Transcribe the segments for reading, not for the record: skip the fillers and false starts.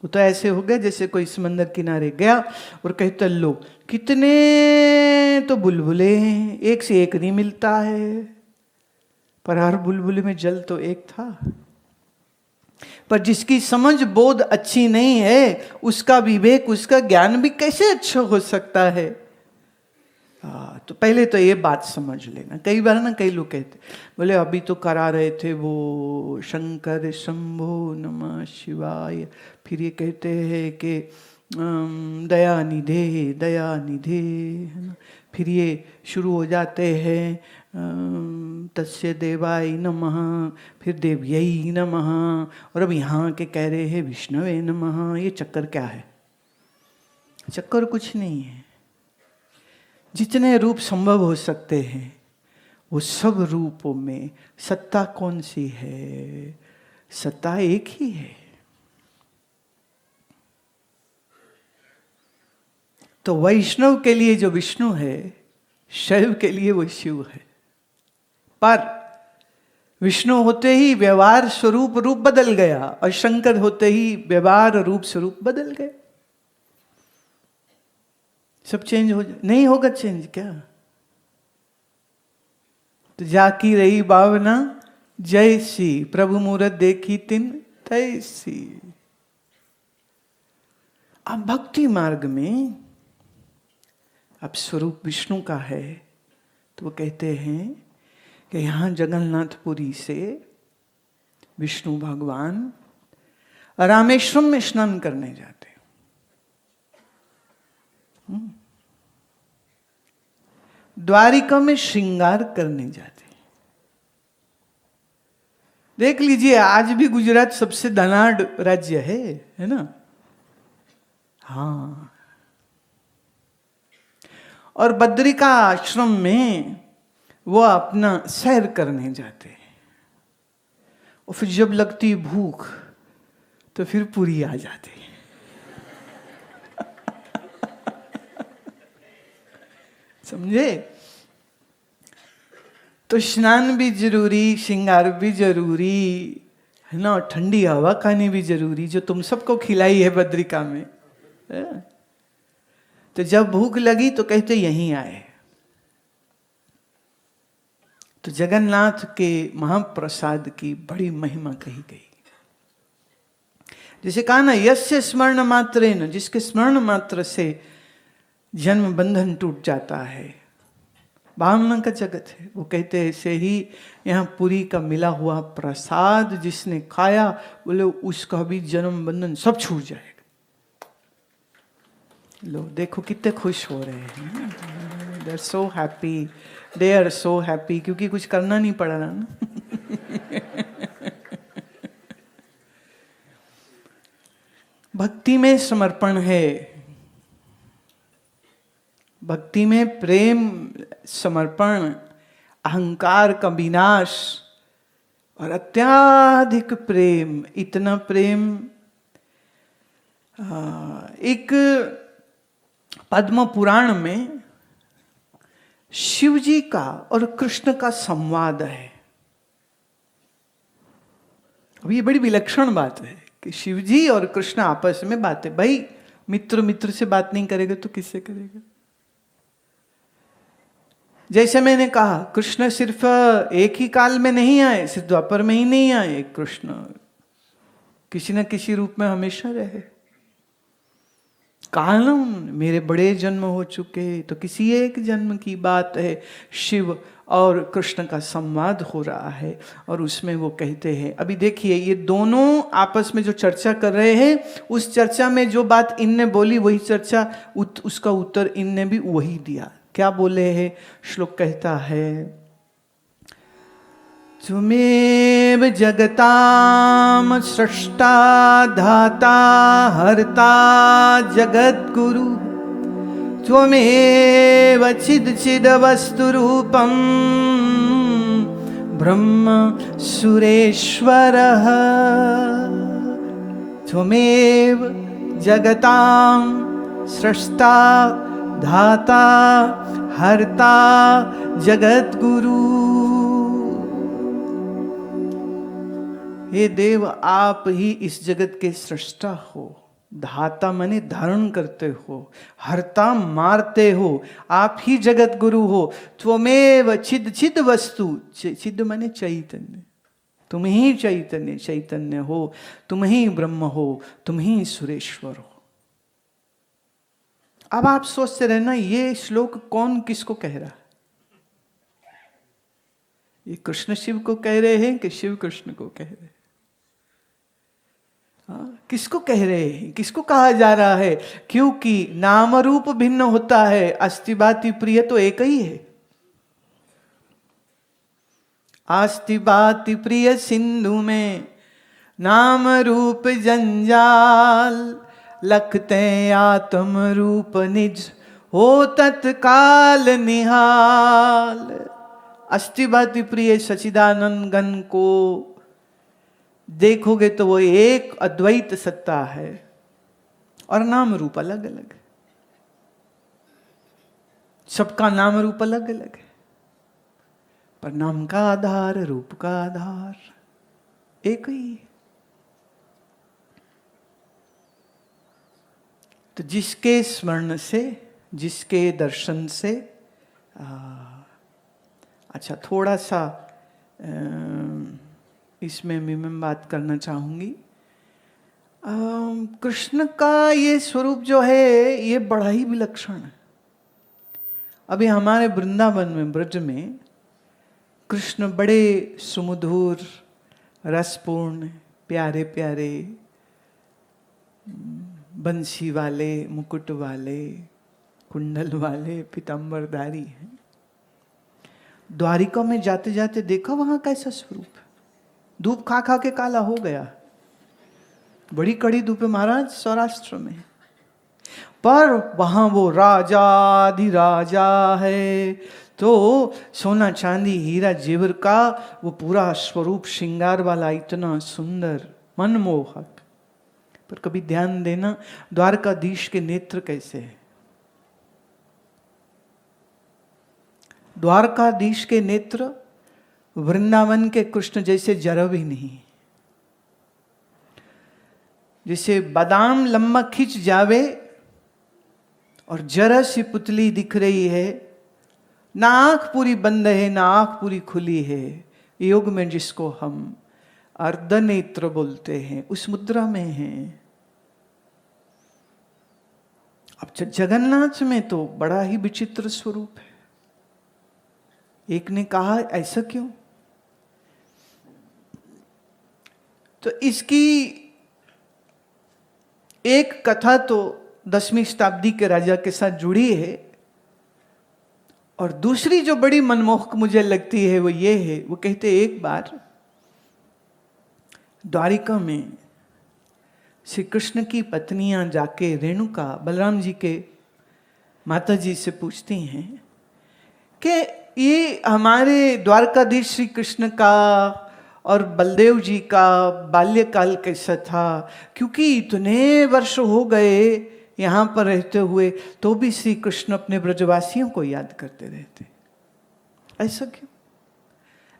वो तो ऐसे हो गया जैसे कोई समंदर किनारे गया और कहता लो कितने तो बुलबुले हैं, एक से एक नहीं मिलता है, पर हर बुलबुले में जल तो एक था। पर जिसकी समझ बोध अच्छी नहीं है, उसका विवेक, उसका ज्ञान भी कैसे अच्छा हो सकता है। तो पहले तो ये बात समझ लेना। कई बार ना कई लोग कहते बोले अभी तो करा रहे थे वो शंकर शंभो नमः शिवाय, फिर ये कहते हैं कि दया निधे है ना, फिर ये शुरू हो जाते हैं तस्य देवाय नमः, फिर देव्यै नमः, और अब यहाँ के कह रहे हैं विष्णवे नमः। ये चक्कर क्या है? चक्कर कुछ नहीं है। जितने रूप संभव हो सकते हैं वो सब रूपों में सत्ता कौन सी है? सत्ता एक ही है। तो वैष्णव के लिए जो विष्णु है, शैव के लिए वो शिव है। पर विष्णु होते ही व्यवहार स्वरूप रूप बदल गया, और शंकर होते ही व्यवहार रूप स्वरूप बदल गए। सब चेंज हो नहीं होगा चेंज क्या? तो जाकी रही भावना जैसी, प्रभु मूरत देखी तिन तैसी। अब भक्ति मार्ग में अब स्वरूप विष्णु का है, तो वो कहते हैं कि यहाँ जगन्नाथपुरी से विष्णु भगवान रामेश्वरम में स्नान करने जाते। द्वारिका में श्रृंगार करने जाते। देख लीजिए आज भी गुजरात सबसे धनाढ़ राज्य है ना? हाँ। और बद्रिका आश्रम में वो अपना सैर करने जाते, और फिर जब लगती भूख तो फिर पूरी आ जाती। समझे? तो स्नान भी जरूरी, श्रृंगार भी जरूरी है ना, और ठंडी हवा खानी भी जरूरी, जो तुम सबको खिलाई है बद्रिका में। तो जब भूख लगी तो कहते यहीं आए। तो जगन्नाथ के महाप्रसाद की बड़ी महिमा कही गई। जैसे कहा ना, यस्य स्मरण मात्रेन, जिसके स्मरण मात्र से जन्म बंधन टूट जाता है, भावना का जगत है। वो कहते हैं ऐसे ही यहाँ पुरी का मिला हुआ प्रसाद जिसने खाया, बोले उसका भी जन्म बंधन सब छूट जाएगा। लो देखो कितने खुश हो रहे हैं, they are so happy, they are so happy, क्योंकि कुछ करना नहीं पड़ रहा ना। भक्ति में समर्पण है, भक्ति में प्रेम, समर्पण, अहंकार का विनाश और अत्याधिक प्रेम। इतना प्रेम, एक पद्म पुराण में शिव जी का और कृष्ण का संवाद है। अब ये बड़ी विलक्षण बात है कि शिव जी और कृष्ण आपस में बात है। भाई मित्र मित्र से बात नहीं करेगा तो किससे करेगा? जैसे मैंने कहा, कृष्ण सिर्फ एक ही काल में नहीं आए, सिर्फ द्वापर में ही नहीं आए। कृष्ण किसी न किसी रूप में हमेशा रहे। कहा ना मेरे बड़े जन्म हो चुके, तो किसी एक जन्म की बात है। शिव और कृष्ण का संवाद हो रहा है, और उसमें वो कहते हैं, अभी देखिए ये दोनों आपस में जो चर्चा कर रहे हैं, उस चर्चा में जो बात इनने बोली वही चर्चा, उसका उत्तर इनने भी वही दिया। क्या बोले हैं? श्लोक कहता है, त्वमेव जगताम सृष्टा धाता हर्ता जगद्गुरु, त्वमेव चिद चिद वस्तु रूपम ब्रह्म सुरेश्वरः, त्वमेव जगताम सृष्टा धाता हर्ता जगद्गुरु। हे देव, आप ही इस जगत के सृष्टा हो, धाता माने धारण करते हो, हरता मारते हो, आप ही जगत गुरु हो। त्वमेव चिद चिद वस्तु, चिद माने चैतन्य, तुम ही चैतन्य चैतन्य हो, तुम ही ब्रह्म हो, तुम ही सुरेश्वर हो। अब आप सोचते रहना ये श्लोक कौन किसको कह रहा है? ये कृष्ण शिव को कह रहे हैं कि शिव कृष्ण को कह रहे हैं? किसको कह रहे हैं, किसको कहा जा रहा है? क्योंकि नाम रूप भिन्न होता है, अस्ति बाति प्रिय तो एक ही है। अस्ति बाति प्रिय सिंधु में नाम रूप जंजाल, लखते आत्म रूप निज हो तत्काल निहाल। अस्ति बाति प्रिय सचिदानंद घन को देखोगे तो वो एक अद्वैत सत्ता है और नाम रूप अलग अलग है। सबका नाम रूप अलग अलग है, पर नाम का आधार, रूप का आधार एक ही है। तो जिसके स्मरण से, जिसके दर्शन से, अच्छा थोड़ा सा इसमें मैं बात करना चाहूंगी। कृष्ण का ये स्वरूप जो है ये बड़ा ही विलक्षण है। अभी हमारे वृंदावन में, ब्रज में कृष्ण बड़े सुमधुर, रसपूर्ण, प्यारे प्यारे, बंसी वाले, मुकुट वाले, कुंडल वाले, पीतांबरधारी हैं। द्वारिका में जाते जाते देखा वहां कैसा स्वरूप है। धूप खा खा के काला हो गया, बड़ी कड़ी धूप है महाराज सौराष्ट्र में, पर वहां वो राजाधिराजा है। तो सोना चांदी हीरा जेवर का वो पूरा स्वरूप श्रृंगार वाला, इतना सुंदर, मनमोहक। पर कभी ध्यान देना द्वारकाधीश के नेत्र कैसे है? द्वारकाधीश के नेत्र वृंदावन के कृष्ण जैसे जरा भी नहीं। जैसे बादाम लंबा खिंच जावे और जरा सी पुतली दिख रही है, ना आंख पूरी बंद है ना आंख पूरी खुली है, योग में जिसको हम अर्धनेत्र बोलते हैं, उस मुद्रा में है। अब जगन्नाथ में तो बड़ा ही विचित्र स्वरूप है। एक ने कहा ऐसा क्यों? तो इसकी एक कथा तो 10वीं शताब्दी के राजा के साथ जुड़ी है, और दूसरी जो बड़ी मनमोहक मुझे लगती है वो ये है, वो कहते एक बार द्वारिका में श्री कृष्ण की पत्नियां जाके रेणुका बलराम जी के माता जी से पूछती हैं कि ये हमारे द्वारकाधीश श्री कृष्ण का और बलदेव जी का बाल्यकाल कैसा था, क्योंकि इतने वर्ष हो गए यहाँ पर रहते हुए तो भी श्री कृष्ण अपने ब्रजवासियों को याद करते रहते। ऐसा क्यों?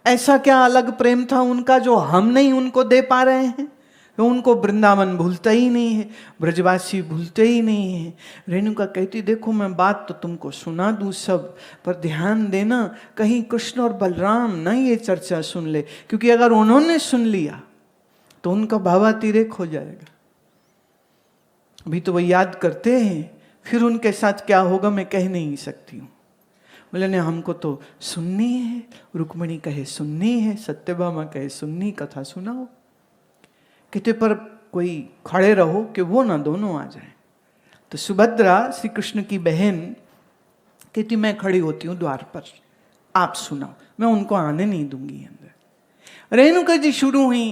ऐसा क्या अलग प्रेम था उनका जो हम नहीं उनको दे पा रहे हैं? उनको वृंदावन भूलता ही नहीं है, ब्रजवासी भूलते ही नहीं है। रेणुका कहती देखो मैं बात तो तुमको सुना दूं सब, पर ध्यान देना कहीं कृष्ण और बलराम ना ये चर्चा सुन ले, क्योंकि अगर उन्होंने सुन लिया तो उनका भावातिरेक हो जाएगा। अभी तो वो याद करते हैं, फिर उनके साथ क्या होगा मैं कह नहीं सकती हूँ। बोले ने हमको तो सुननी है, रुक्मिणी कहे सुननी है, सत्यभामा कहे सुननी, कथा सुनाओ। कहते पर कोई खड़े रहो कि वो ना दोनों आ जाएं। तो सुभद्रा श्री कृष्ण की बहन कहती मैं खड़ी होती हूँ द्वार पर, आप सुनाओ, मैं उनको आने नहीं दूंगी अंदर। रेणुका जी शुरू हुई,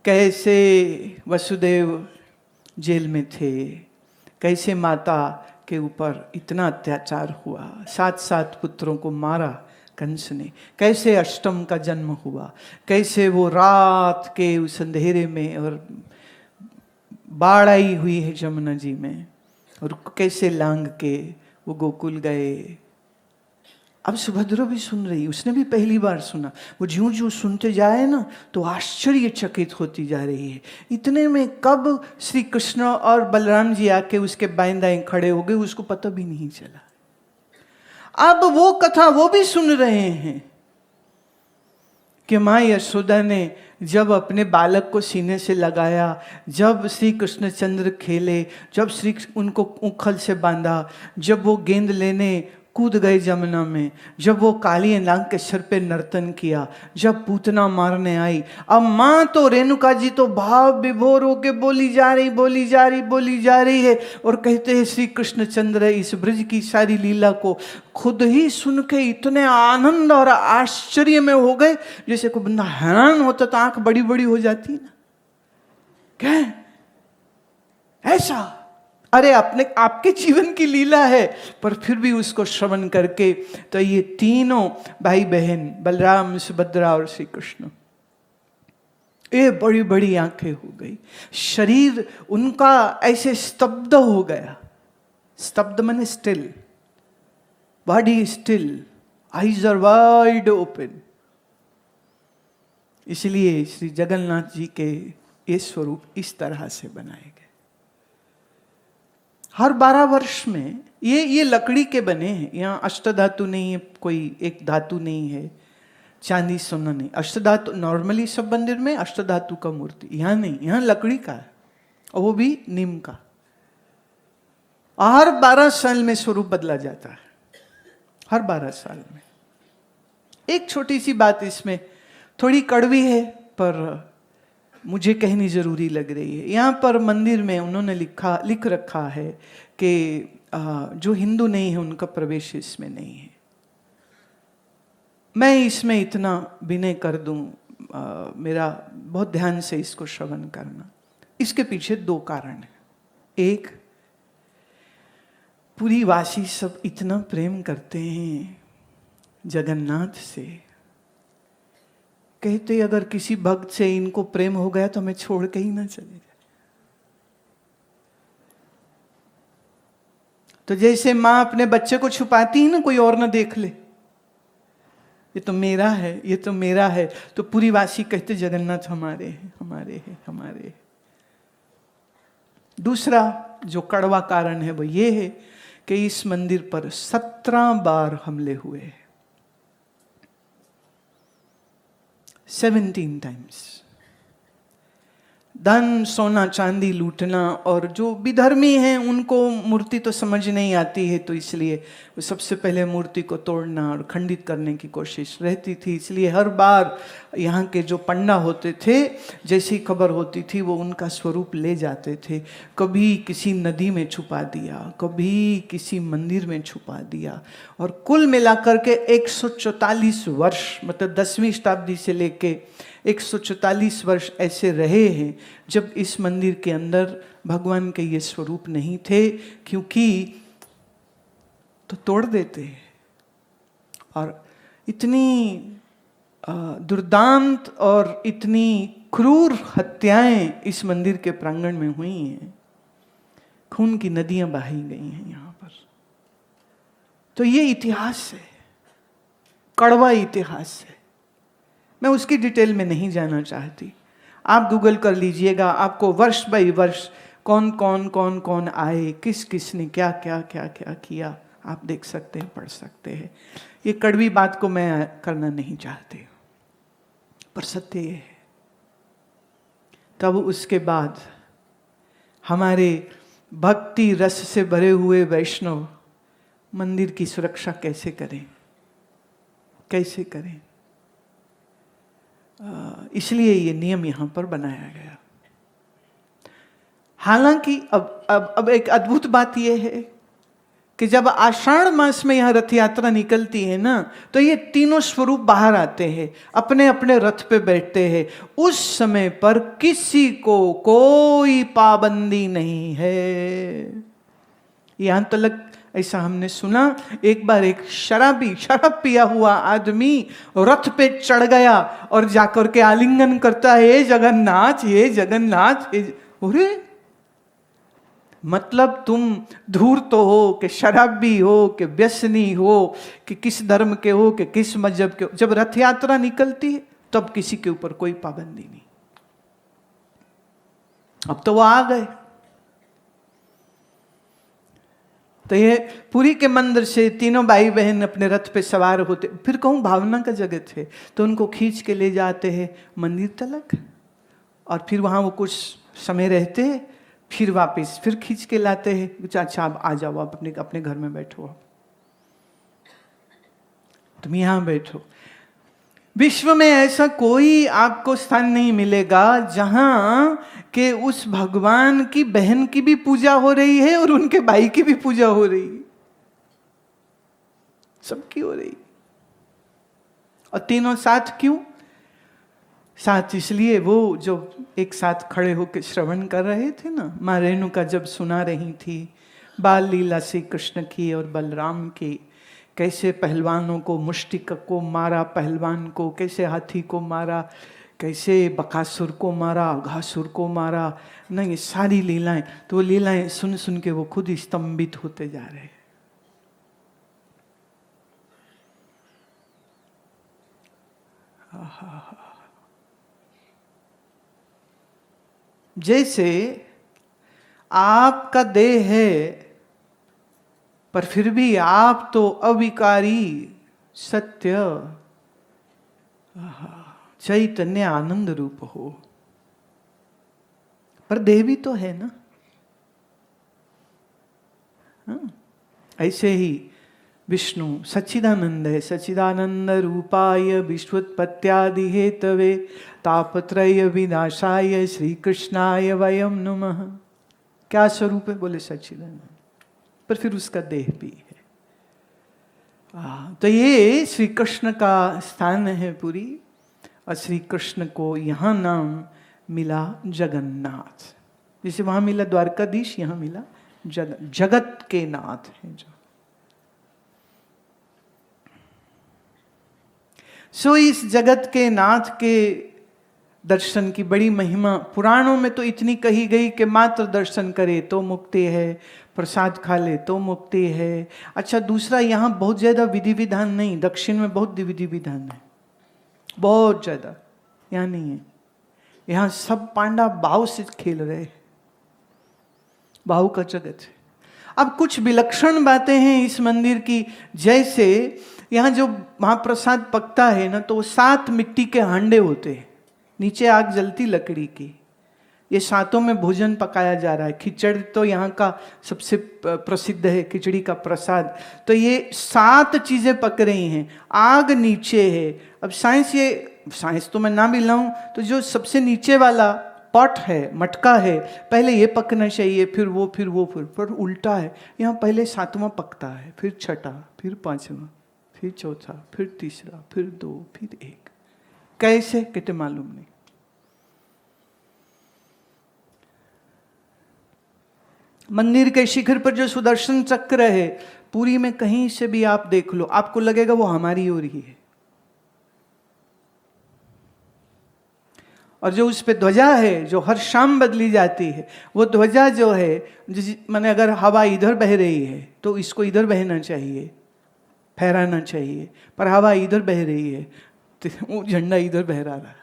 कैसे वसुदेव जेल में थे, कैसे माता के ऊपर इतना अत्याचार हुआ, 7 पुत्रों को मारा कंस ने, कैसे अष्टम का जन्म हुआ, कैसे वो रात के उस अंधेरे में और बाढ़ आई हुई है जमुना जी में, और कैसे लांग के वो गोकुल गए। अब सुभद्रा भी सुन रही, उसने भी पहली बार सुना। वो ज्यों ज्यों सुनते जाए ना तो आश्चर्यचकित होती जा रही है। इतने में कब श्री कृष्ण और बलराम जी आके उसके बाएं दाएं खड़े हो गए, उसको पता भी नहीं चला। अब वो कथा वो भी सुन रहे हैं कि माँ यशोदा ने जब अपने बालक को सीने से लगाया, जब श्री कृष्णचंद्र खेले, जब श्री उनको उखल से बांधा, जब वो गेंद लेने कूद गए जमुना में, जब वो काली नाग के सिर पे नर्तन किया, जब पूतना मारने आई। अब माँ तो रेणुका जी तो भाव विभोर होके बोली जा रही है और कहते हैं श्री कृष्णचंद्र इस ब्रज की सारी लीला को खुद ही सुन के इतने आनंद और आश्चर्य में हो गए, जैसे कोई बंदा हैरान होता तो आंख बड़ी बड़ी हो जाती ना। क्या ऐसा? अरे अपने आपके जीवन की लीला है, पर फिर भी उसको श्रवण करके तो ये तीनों भाई बहन बलराम, सुभद्रा और श्री कृष्ण, ये बड़ी बड़ी आंखें हो गई। शरीर उनका ऐसे स्तब्ध हो गया। स्तब्ध माने still, body still, eyes are wide open. इसलिए श्री जगन्नाथ जी के ये स्वरूप इस तरह से बनाए गए। हर 12 वर्ष में ये लकड़ी के बने हैं। यहाँ अष्टधातु नहीं है, कोई एक धातु नहीं है, चांदी सोना नहीं। अष्टधातु नॉर्मली सब मंदिर में अष्टधातु का मूर्ति, यहाँ नहीं, यहाँ लकड़ी का है और वो भी नीम का। हर 12 साल में स्वरूप बदला जाता है, हर 12 साल में। एक छोटी सी बात इसमें थोड़ी कड़वी है पर मुझे कहनी जरूरी लग रही है। यहाँ पर मंदिर में उन्होंने लिख रखा है कि जो हिंदू नहीं है उनका प्रवेश इसमें नहीं है। मैं इसमें इतना विनय कर दूं, मेरा बहुत ध्यान से इसको श्रवण करना। इसके पीछे 2 कारण हैं। एक, पूरी वासी सब इतना प्रेम करते हैं जगन्नाथ से, कहते अगर किसी भक्त से इनको प्रेम हो गया तो हमें छोड़ के ही ना चले जाए। तो जैसे माँ अपने बच्चे को छुपाती है ना, कोई और ना देख ले, ये तो मेरा है, ये तो मेरा है, तो पूरी वासी कहते जगन्नाथ हमारे हैं, हमारे हैं, हमारे हैं। दूसरा जो कड़वा कारण है वो ये है कि इस मंदिर पर 17 बार हमले हुए हैं, 17 टाइम्स। धन सोना चांदी लूटना, और जो विधर्मी हैं उनको मूर्ति तो समझ नहीं आती है, तो इसलिए वो सबसे पहले मूर्ति को तोड़ना और खंडित करने की कोशिश रहती थी। इसलिए हर बार यहाँ के जो पंडा होते थे, जैसी खबर होती थी वो उनका स्वरूप ले जाते थे। कभी किसी नदी में छुपा दिया, कभी किसी मंदिर में छुपा दिया, और कुल मिलाकर के 144 वर्ष, मतलब 10वीं शताब्दी से लेके 144 वर्ष ऐसे रहे हैं जब इस मंदिर के अंदर भगवान के ये स्वरूप नहीं थे, क्योंकि तो तोड़ देते हैं। और इतनी दुर्दांत और इतनी क्रूर हत्याएं इस मंदिर के प्रांगण में हुई हैं, खून की नदियां बहाई गई हैं यहाँ पर। तो ये इतिहास है, कड़वा इतिहास है। मैं उसकी डिटेल में नहीं जाना चाहती, आप गूगल कर लीजिएगा, आपको वर्ष बाई वर्ष कौन कौन आए, किस किस ने क्या क्या क्या क्या किया, आप देख सकते हैं, पढ़ सकते हैं। ये कड़वी बात को मैं करना नहीं चाहती, पर सत्य ये है। तब उसके बाद हमारे भक्ति रस से भरे हुए वैष्णव मंदिर की सुरक्षा कैसे करें, कैसे करें? इसलिए ये नियम यहाँ पर बनाया गया। हालांकि अब एक अद्भुत बात यह है कि जब आषाढ़ मास में यहाँ रथ यात्रा निकलती है ना, तो ये तीनों स्वरूप बाहर आते हैं, अपने अपने रथ पे बैठते हैं। उस समय पर किसी को कोई पाबंदी नहीं है। यहां तक ऐसा हमने सुना, एक बार एक शराब पिया हुआ आदमी रथ पे चढ़ गया और जाकर के आलिंगन करता है, हे जगन्नाथ, हे जगन्नाथ, हे। अरे मतलब तुम धूर्त हो कि शराबी हो कि व्यसनी हो कि किस धर्म के हो कि किस मजहब के हो, जब रथ यात्रा निकलती है तब किसी के ऊपर कोई पाबंदी नहीं। अब तो वो आ गए। तो ये पुरी के मंदिर से तीनों भाई बहन अपने रथ पे सवार होते, फिर कहूँ भावना का जगत है, तो उनको खींच के ले जाते हैं मंदिर तलक, और फिर वहाँ वो कुछ समय रहते हैं, फिर वापस फिर खींच के लाते हैं। अच्छा आप आ जाओ, आप अपने अपने घर में बैठो, तुम यहाँ बैठो। विश्व में ऐसा कोई आपको स्थान नहीं मिलेगा जहां के उस भगवान की बहन की भी पूजा हो रही है और उनके भाई की भी पूजा हो रही है, सबकी हो रही। और तीनों साथ क्यों? साथ इसलिए वो जो एक साथ खड़े होकर श्रवण कर रहे थे ना, माँ रेणुका जब सुना रही थी बाल लीला श्री कृष्ण की और बलराम की, कैसे पहलवानों को, मुष्टिक को मारा पहलवान को, कैसे हाथी को मारा, कैसे बकासुर को मारा, घासुर को मारा, ना ये सारी लीलाएं, तो वो लीलाएं सुन सुन के वो खुद ही स्तंभित होते जा रहे हैं। जैसे आपका देह है पर फिर भी आप तो अविकारी सत्य चैतन्य आनंद रूप हो, पर देह भी तो है ना। ऐसे ही विष्णु सच्चिदानंद है, सच्चिदानंद रूपाय विश्वोत्पत्त्यादि हेतवे तापत्रय विनाशाय श्री कृष्णाय वयम नमः। क्या स्वरूप है? बोले सच्चिदानंद, पर फिर उसका देह भी है। तो ये श्री कृष्ण का स्थान है पुरी, और श्री कृष्ण को यहाँ नाम मिला जगन्नाथ। जैसे वहां मिला द्वारकाधीश, यहाँ मिला जगत के नाथ है जो। सो इस जगत के नाथ के दर्शन की बड़ी महिमा पुराणों में तो इतनी कही गई कि मात्र दर्शन करे तो मुक्ति है, प्रसाद खा ले तो मुक्ति है। अच्छा दूसरा, यहाँ बहुत ज्यादा विधि विधान नहीं, दक्षिण में बहुत विधि विधान है, बहुत ज्यादा। यहाँ नहीं है, यहाँ सब पांडा भाव से खेल रहे, भाव का जगत है। अब कुछ विलक्षण बातें हैं इस मंदिर की, जैसे यहाँ जो महाप्रसाद पकता है ना, तो 7 मिट्टी के हांडे होते हैं, नीचे आग जलती लकड़ी की, ये 7 में भोजन पकाया जा रहा है। खिचड़ी तो यहाँ का सबसे प्रसिद्ध है, खिचड़ी का प्रसाद। तो ये 7 चीजें पक रही हैं, आग नीचे है। अब साइंस तो मैं ना भी लाऊं, तो जो सबसे नीचे वाला पॉट है, मटका है, पहले ये पकना चाहिए, फिर वो, फिर वो, फिर उल्टा है। यहाँ पहले 7वां पकता है, फिर छठा, फिर 5वां, फिर चौथा, फिर तीसरा, फिर 2, फिर 1। कैसे? कहते मालूम नहीं। मंदिर के शिखर पर जो सुदर्शन चक्र है, पुरी में कहीं से भी आप देख लो, आपको लगेगा वो हमारी ओर ही है। और जो उस पे ध्वजा है, जो हर शाम बदली जाती है, वो ध्वजा जो है, माने अगर हवा इधर बह रही है तो इसको इधर बहना चाहिए, फहराना चाहिए, पर हवा इधर बह रही है तो वो झंडा इधर बहरा रहा।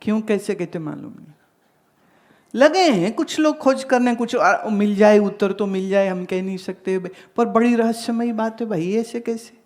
क्यों, कैसे? कहते मालूम नहीं। लगे हैं कुछ लोग खोज करने, कुछ मिल जाए उत्तर तो मिल जाए, हम कह नहीं सकते, पर बड़ी रहस्यमयी बात है भाई, ऐसे कैसे?